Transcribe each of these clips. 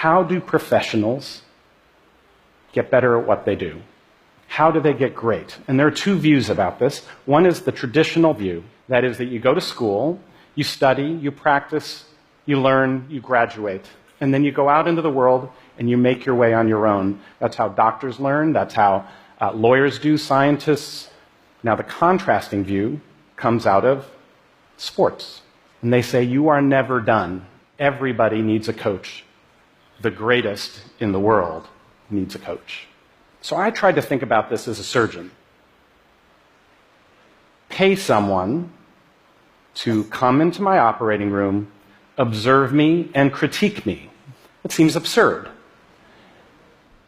how do professionals get better at what they do? How do they get great? And there are two views about this. One is the traditional view. That is that you go to school, you study, you practice, you learn, you graduate. And then you go out into the world and you make your way on your own. That's how doctors learn. That's how lawyers do, scientists. Now the contrasting view comes out of sports. And they say, you are never done. Everybody needs a coach. The greatest in the world needs a coach. So I tried to think about this as a surgeon. Pay someone to come into my operating room, observe me, and critique me. It seems absurd.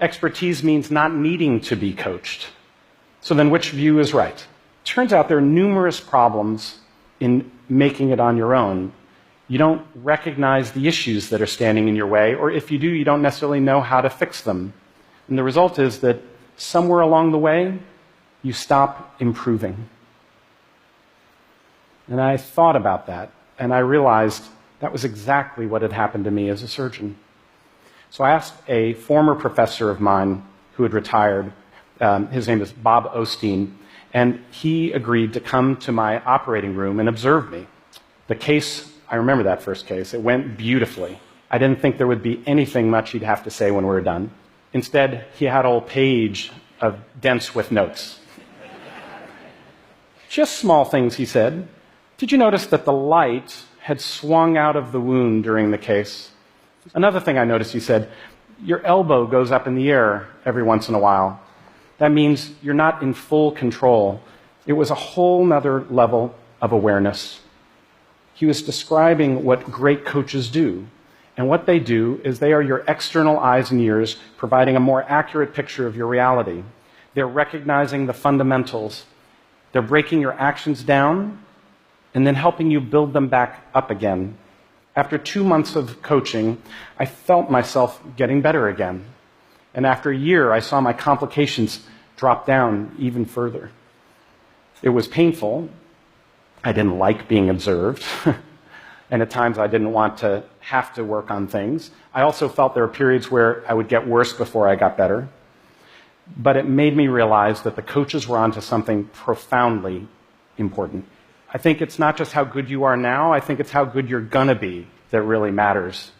Expertise means not needing to be coached. So then which view is right? Turns out there are numerous problems in making it on your own. You don't recognize the issues that are standing in your way, or if you do, you don't necessarily know how to fix them. And the result is that somewhere along the way, you stop improving. And I thought about that, and I realized that was exactly what had happened to me as a surgeon. So I asked a former professor of mine who had retired, his name is Bob Osteen, and he agreed to come to my operating room and observe me. The case, I remember that first case, it went beautifully. I didn't think there would be anything much he'd have to say when we were done. Instead, he had a whole page of dense with notes. Just small things, he said. Did you notice that the light had swung out of the wound during the case? Another thing I noticed, he said, your elbow goes up in the air every once in a while. That means you're not in full control. It was a whole nother level of awareness. He was describing what great coaches do. And what they do is they are your external eyes and ears, providing a more accurate picture of your reality. They're recognizing the fundamentals. They're breaking your actions down and then helping you build them back up again. After 2 months of coaching, I felt myself getting better again. And after a year, I saw my complications drop down even further. It was painful. I didn't like being observed. And at times I didn't want to have to work on things. I also felt there were periods where I would get worse before I got better. But it made me realize that the coaches were onto something profoundly important. I think it's not just how good you are now, I think it's how good you're gonna be that really matters.